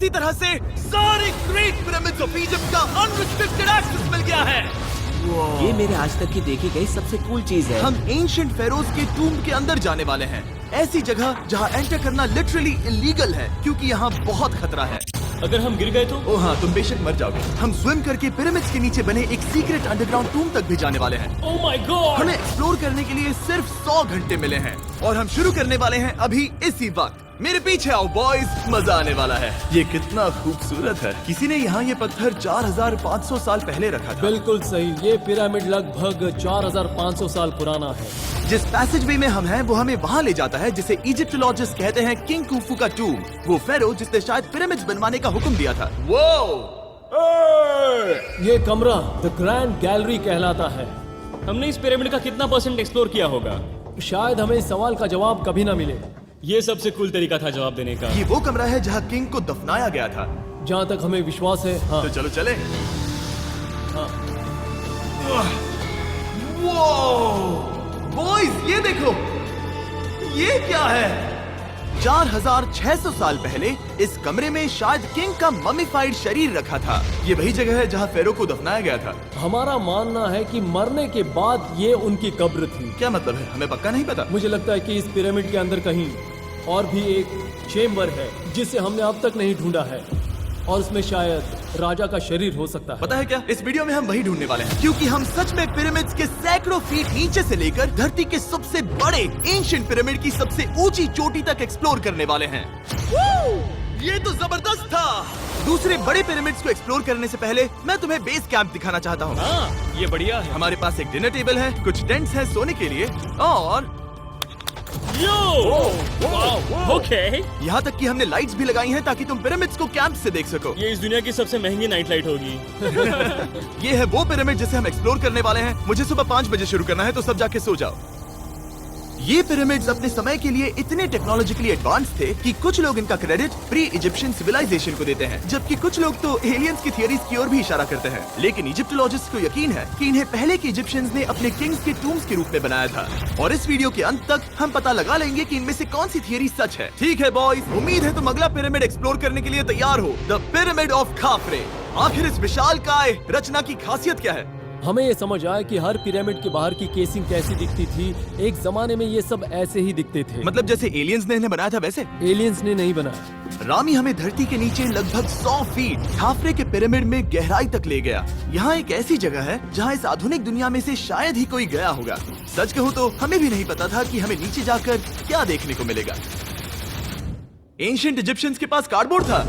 इसी तरह से सारे ग्रेट पिरामिड्स ऑफ इजिप्ट का अनरिस्ट्रिक्टेड एक्सेस मिल गया है। ये मेरे आज तक की देखी गई सबसे कूल चीज है। हम एंशिएंट फेरोज के टूम्ब के अंदर जाने वाले हैं, ऐसी जगह जहाँ एंटर करना लिटरली इलीगल है क्योंकि यहाँ बहुत खतरा है। अगर हम गिर गए तो? ओह हाँ, तुम बेशक मर जाओगे। हम स्विम करके पिरामिड्स के नीचे बने एक सीक्रेट अंडरग्राउंड टूम तक भी जाने वाले हैं। Oh my God! हमें एक्सप्लोर करने के लिए सिर्फ 100 घंटे मिले हैं और हम शुरू करने वाले हैं अभी इसी वक्त। मेरे पीछे आओ बॉयज, मजा आने वाला है। ये कितना खूबसूरत है। किसी ने यहाँ ये पत्थर 4500 साल पहले रखा था। बिल्कुल सही। ये पिरामिड लगभग 4500 साल पुराना है। जिस पैसेज वे में हम हैं वो हमें वहाँ ले जाता है जिसे इजिप्टोलॉजिस्ट कहते हैं किंग खुफू का टूम, वो फेरो जिसने शायद पिरामिड्स बनवाने का हुक्म दिया था। वो ये कमरा द ग्रैंड गैलरी कहलाता है। हमने इस पिरामिड का कितना % एक्सप्लोर किया होगा? शायद हमें इस सवाल का जवाब कभी ना मिले। ये सबसे कूल तरीका था जवाब देने का। ये वो कमरा है जहाँ किंग को दफनाया गया था। जहाँ तक हमें विश्वास है। हाँ। तो चलो चले। हाँ। बॉयज ये देखो, ये क्या है? 4600 साल पहले इस कमरे में शायद किंग का ममीफाइड शरीर रखा था। ये वही जगह है जहाँ फेरो को दफनाया गया था। हमारा मानना है कि मरने के बाद ये उनकी कब्र थी। क्या मतलब है? हमें पक्का नहीं पता। मुझे लगता है कि इस पिरामिड के अंदर कहीं और भी एक चेम्बर है जिसे हमने अब तक नहीं ढूंढा है और उसमें शायद राजा का शरीर हो सकता है। पता है क्या, इस वीडियो में हम वही ढूंढने वाले हैं क्योंकि हम सच में पिरामिड्स के सैकड़ों फीट नीचे से लेकर धरती के सबसे बड़े एंशिएंट पिरामिड की सबसे ऊंची चोटी तक एक्सप्लोर करने वाले हैं। ये तो जबरदस्त था। दूसरे बड़े पिरामिड्स को एक्सप्लोर करने से पहले मैं तुम्हें बेस कैंप दिखाना चाहता हूँ। हाँ, ये बढ़िया है। हमारे पास एक डिनर टेबल है, कुछ टेंट्स हैं सोने के लिए और ओके। यहाँ तक कि हमने लाइट्स भी लगाई हैं ताकि तुम पिरामिड्स को कैंप से देख सको। ये इस दुनिया की सबसे महंगी नाइट लाइट होगी। ये है वो पिरामिड जिसे हम एक्सप्लोर करने वाले हैं। मुझे सुबह 5 बजे शुरू करना है तो सब जाके सो जाओ। ये पिरामिड्स अपने समय के लिए इतने टेक्नोलॉजिकली एडवांस थे कि कुछ लोग इनका क्रेडिट प्री इजिप्शियन सिविलाइजेशन को देते हैं, जबकि कुछ लोग तो एलियंस की थियरीज की ओर भी इशारा करते हैं। लेकिन इजिप्टोलॉजिस्ट को यकीन है कि इन्हें पहले के इजिप्शियंस ने अपने किंग्स के टूम्स के रूप में बनाया था। और इस वीडियो के अंत तक हम पता लगा लेंगे कि इनमें से कौन सी थियरी सच है। ठीक है बॉयज, उम्मीद है तुम अगला पिरामिड एक्सप्लोर करने के लिए तैयार हो, द पिरामिड ऑफ खाफरे। आखिर इस विशालकाय रचना की खासियत क्या है? हमें ये समझ आया कि हर पिरामिड के बाहर की केसिंग कैसी दिखती थी। एक जमाने में ये सब ऐसे ही दिखते थे। मतलब जैसे एलियंस ने इन्हें बनाया था वैसे? एलियंस ने नहीं बनाया। रामी हमें धरती के नीचे लगभग 100 फीट खाफरे के पिरामिड में गहराई तक ले गया। यहाँ एक ऐसी जगह है जहाँ इस आधुनिक दुनिया में से शायद ही कोई गया होगा। सच कहूँ तो हमें भी नहीं पता था कि हमें नीचे जाकर क्या देखने को मिलेगा। एंशिएंट इजिप्शियंस के पास कार्डबोर्ड था।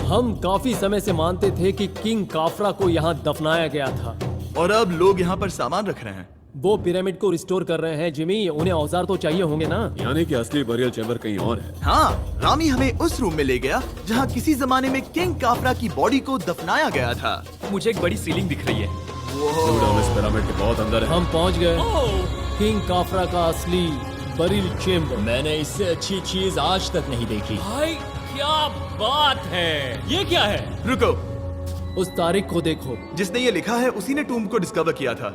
हम काफी समय से मानते थे कि किंग काफरा को यहाँ दफनाया गया था और अब लोग यहाँ पर सामान रख रहे हैं। वो पिरामिड को रिस्टोर कर रहे हैं। जिमी, उन्हें औजार तो चाहिए होंगे ना? यानी कि असली बरियल चैम्बर कहीं और है। हाँ, रामी हमें उस रूम में ले गया जहाँ किसी जमाने में किंग काफरा की बॉडी को दफनाया गया था। मुझे एक बड़ी सीलिंग दिख रही है। दुर्गा हम इस पिरामिड के बहुत अंदर है। हम पहुँच गए किंग काफरा का असली बरियल चेम्बर। मैंने इससे अच्छी चीज आज तक नहीं देखी। भाई क्या बात है! ये क्या है? रुको, उस तारीख को देखो। जिसने ये लिखा है उसी ने टूम को डिस्कवर किया था।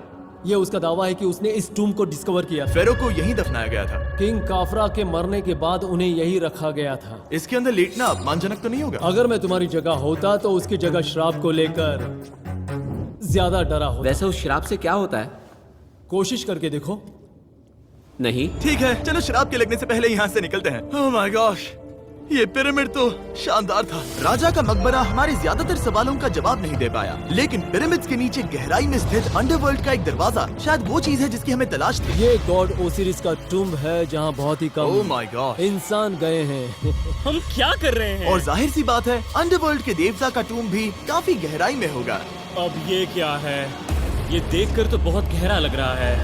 ये उसका दावा है कि उसने इस टूम को डिस्कवर किया था। फेरो को यहीं दफनाया गया था। किंग काफरा के मरने के बाद उन्हें यही रखा गया था। इसके अंदर लेटना अपमानजनक तो नहीं होगा? अगर मैं तुम्हारी जगह होता तो उसकी जगह श्राप को लेकर ज्यादा डरा होता। वैसे उस शराब से क्या होता है? कोशिश करके देखो। नहीं। ठीक है, चलो शराब के लगने से पहले यहाँ से निकलते हैं। ओह माय गॉश, ये पिरामिड तो शानदार था। राजा का मकबरा हमारे ज्यादातर सवालों का जवाब नहीं दे पाया, लेकिन पिरामिड्स के नीचे गहराई में स्थित अंडरवर्ल्ड का एक दरवाजा शायद वो चीज है जिसकी हमें तलाश थी। ये गॉड ओसिरिस का टूम्ब है जहाँ बहुत ही ओह कम माय गॉड इंसान गए हैं। हम क्या कर रहे हैं? और जाहिर सी बात है अंडरवर्ल्ड के देवता का टूम्ब भी काफी गहराई में होगा। अब ये क्या है? ये देखकर तो बहुत गहरा लग रहा है।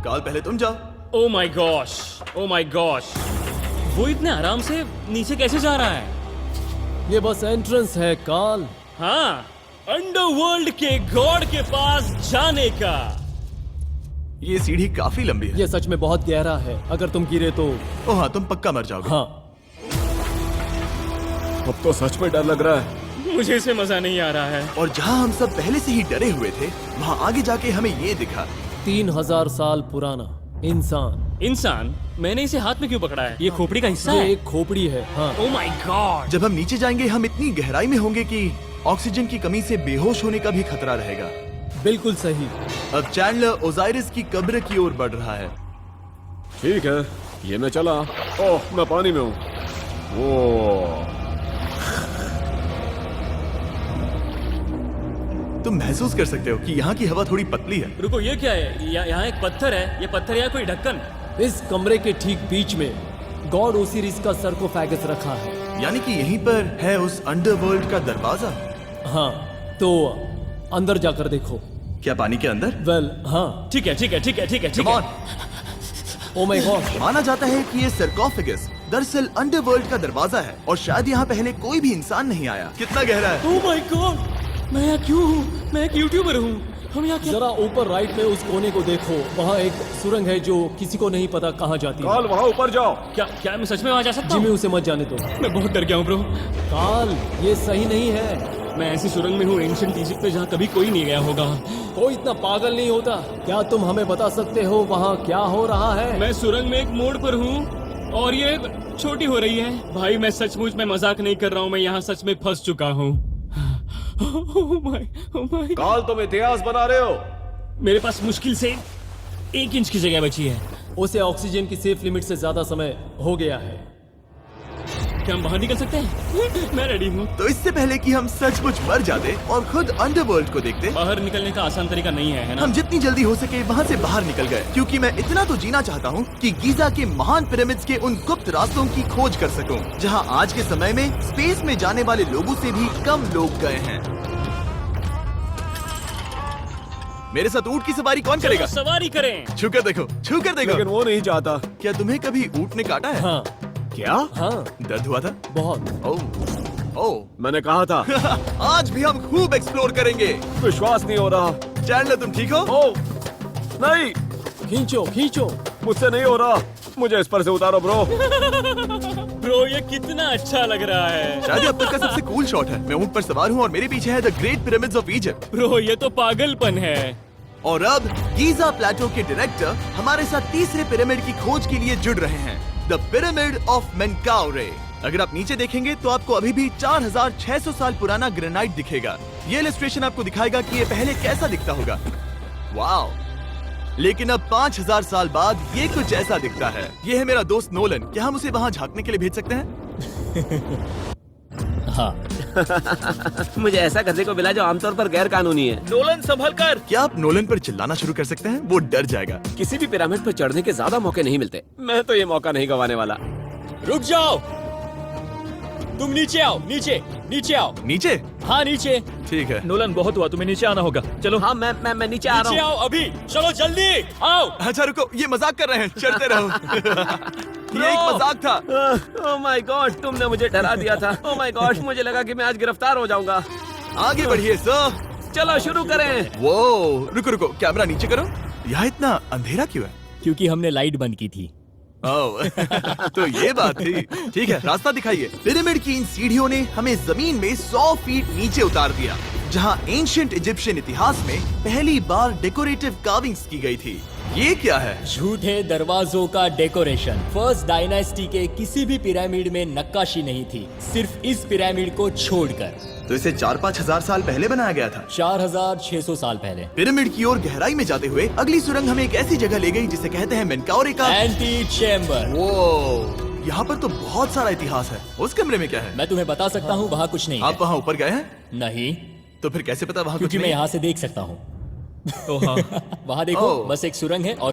काल, पहले तुम जाओ। Oh my gosh, oh my gosh! वो इतने आराम से नीचे कैसे जा रहा है? ये बस एंट्रेंस है काल। हाँ, अंडरवर्ल्ड के गॉड के पास जाने का। ये सीढ़ी काफी लंबी है। ये सच में बहुत गहरा है। अगर तुम गिरे तो ओह हाँ, तुम पक्का मर जाओगे। हाँ। अब तो सच में डर लग रहा है। मुझे इसे मजा नहीं आ रहा है। और जहाँ हम सब पहले से ही डरे हुए थे, वहाँ आगे जाके हमें ये दिखा। 3000 साल पुराना इंसान। इंसान, मैंने इसे हाथ में क्यों पकड़ा है? ये खोपड़ी का हिस्सा ये है। एक खोपड़ी है। हाँ, ओ माय गॉड। जब हम नीचे जाएंगे हम इतनी गहराई में होंगे कि ऑक्सीजन की कमी से बेहोश होने का भी खतरा रहेगा। बिल्कुल सही। अब चैंडलर ओजाइरिस की कब्र की ओर बढ़ रहा है। ठीक है, ये मैं चला। ओह, मैं पानी में हूँ। वो तुम महसूस कर सकते हो कि यहाँ की हवा थोड़ी पतली है। रुको, ये क्या है? यहाँ एक पत्थर है। ये पत्थर या कोई ढक्कन? इस कमरे के ठीक बीच में गॉड ओसिरिस का सरकोफेगस रखा है। यानी कि यहीं पर है उस अंडरवर्ल्ड का दरवाजा। हाँ, तो अंदर जाकर देखो। क्या पानी के अंदर? वेल, हाँ। ठीक है, ठीक है, ठीक है, ठीक है, ठीक Come है। on। Oh my God. माना जाता है कि ये सरकोफेगस दरअसल अंडरवर्ल्ड का दरवाजा है और शायद यहाँ पहले कोई भी इंसान नहीं आया। कितना गहरा है? ओ माय गॉड, मैं यहाँ क्यों हूँ? मैं एक यूट्यूबर हूँ। हम यहाँ क्या? जरा ऊपर राइट में उस कोने को देखो, वहाँ एक सुरंग है जो किसी को नहीं पता कहाँ जाती है। काल, वहाँ ऊपर जाओ। क्या मैं सच में वहाँ जा सकता जिमी, हूँ? उसे मत जाने दो। मैं बहुत डर गया हूँ ब्रो। काल, ये सही नहीं है। मैं ऐसी सुरंग में हूँ एंशिएंट इजिप्ट में जहाँ कभी कोई नहीं गया होगा। कोई इतना पागल नहीं होता। क्या तुम हमें बता सकते हो वहाँ क्या हो रहा है? मैं सुरंग में एक मोड़ पर हूँ और ये छोटी हो रही है। भाई मैं सचमुच में मजाक नहीं कर रहा हूँ, मैं यहाँ सच में फंस चुका हूँ। Oh my. काल, तुम इतिहास बना रहे हो। मेरे पास मुश्किल से 1 इंच की जगह बची है। उसे ऑक्सीजन की सेफ लिमिट से ज्यादा समय हो गया है। क्या हम बाहर निकल सकते हैं? मैं रेडी हूँ। तो इससे पहले कि हम सचमुच मर जाते और खुद अंडरवर्ल्ड को देखते, बाहर निकलने का आसान तरीका नहीं है ना? हम जितनी जल्दी हो सके वहाँ से बाहर निकल गए, क्योंकि मैं इतना तो जीना चाहता हूँ कि गीजा के महान पिरामिड्स के उन गुप्त रास्तों की खोज कर सकूं, जहाँ आज के समय में स्पेस में जाने वाले लोगों से भी कम लोग गए हैं। मेरे साथ ऊंट की सवारी कौन करेगा? चलो सवारी करें। छूकर देखो, छूकर लेकिन देखो। वो नहीं चाहता। क्या तुम्हें कभी ऊंट ने काटा है? हाँ, क्या? हाँ, दर्द हुआ था? बहुत। ओह, मैंने कहा था। आज भी हम खूब एक्सप्लोर करेंगे। विश्वास नहीं हो रहा। चैंडलर, तुम ठीक हो? ओह, नहीं, खींचो, खींचो। मुझसे नहीं हो रहा। मुझे इस पर से उतारो ब्रो। ब्रो ये कितना अच्छा लग रहा है। शायद ये अब तक का सबसे कूल शॉट है। मैं ऊंट पर सवार हूँ और मेरे पीछे है the great pyramids of Egypt. Bro ये तो पागलपन है। और अब गीजा प्लेटो के डायरेक्टर हमारे साथ तीसरे पिरामिड की खोज के लिए जुड़ रहे हैं, द पिरामिड ऑफ मेनकाउरे। अगर आप नीचे देखेंगे तो आपको अभी भी 4600 साल पुराना ग्रेनाइट दिखेगा। ये इलस्ट्रेशन आपको दिखाएगा कि ये पहले कैसा दिखता होगा। वाओ! लेकिन अब 5000 साल बाद ये कुछ ऐसा दिखता है। ये है मेरा दोस्त नोलन। क्या हम उसे वहाँ झांकने के लिए भेज सकते हैं? हाँ। मुझे ऐसा करने को मिला जो आमतौर पर गैर कानूनी है। नोलन संभल कर। क्या आप नोलन पर चिल्लाना शुरू कर सकते हैं? वो डर जाएगा। किसी भी पिरामिड पर चढ़ने के ज्यादा मौके नहीं मिलते। मैं तो ये मौका नहीं गंवाने वाला। रुक जाओ, तुम नीचे आओ। नीचे नीचे आओ। नीचे? हाँ नीचे। ठीक है। नोलन बहुत हुआ, तुम्हें नीचे आना होगा। चलो हाँ, मैं नीचे आ नीचे रहा हूँ। आओ अभी। चलो जल्दी आओ। अच्छा रुको, ये मजाक कर रहे हैं। चढ़ते रहो। ये एक मजाक था। ओह माय गॉड, तुमने मुझे डरा दिया था। ओह माय गॉड, मुझे लगा कि मैं आज गिरफ्तार हो जाऊंगा। आगे बढ़िए सर। चलो शुरू करें। वो रुको रुको, कैमरा नीचे करो। यहाँ इतना अंधेरा क्यों है? क्योंकि हमने लाइट बंद की थी। ओह, तो ये बात थी। ठीक है, रास्ता दिखाइए। पिरामिड की इन सीढ़ियों ने हमें जमीन में 100 फीट नीचे उतार दिया, जहाँ एंशिएंट इजिप्शियन इतिहास में पहली बार डेकोरेटिव कार्विंग्स की गई थी। ये क्या है? झूठे दरवाजों का डेकोरेशन। फर्स्ट डायनास्टी के किसी भी पिरामिड में नक्काशी नहीं थी, सिर्फ इस पिरामिड को छोड़कर। तो इसे 4-5 हजार साल पहले बनाया गया था। 4600 साल पहले। पिरामिड की ओर गहराई में जाते हुए अगली सुरंग हमें एक ऐसी जगह ले गई जिसे कहते हैं मेनकाउरे का एंटी चेम्बर। वो यहाँ पर तो बहुत सारा इतिहास है। उस कमरे में क्या है? मैं तुम्हें बता सकता हूँ, वहाँ कुछ नहीं आप है। वहाँ ऊपर गए हैं? नहीं, तो फिर कैसे पता वहाँ कुछ क्योंकि मैं नहीं है? यहाँ से देख सकता हूँ। वहाँ देखो, ओह। बस एक सुरंग है और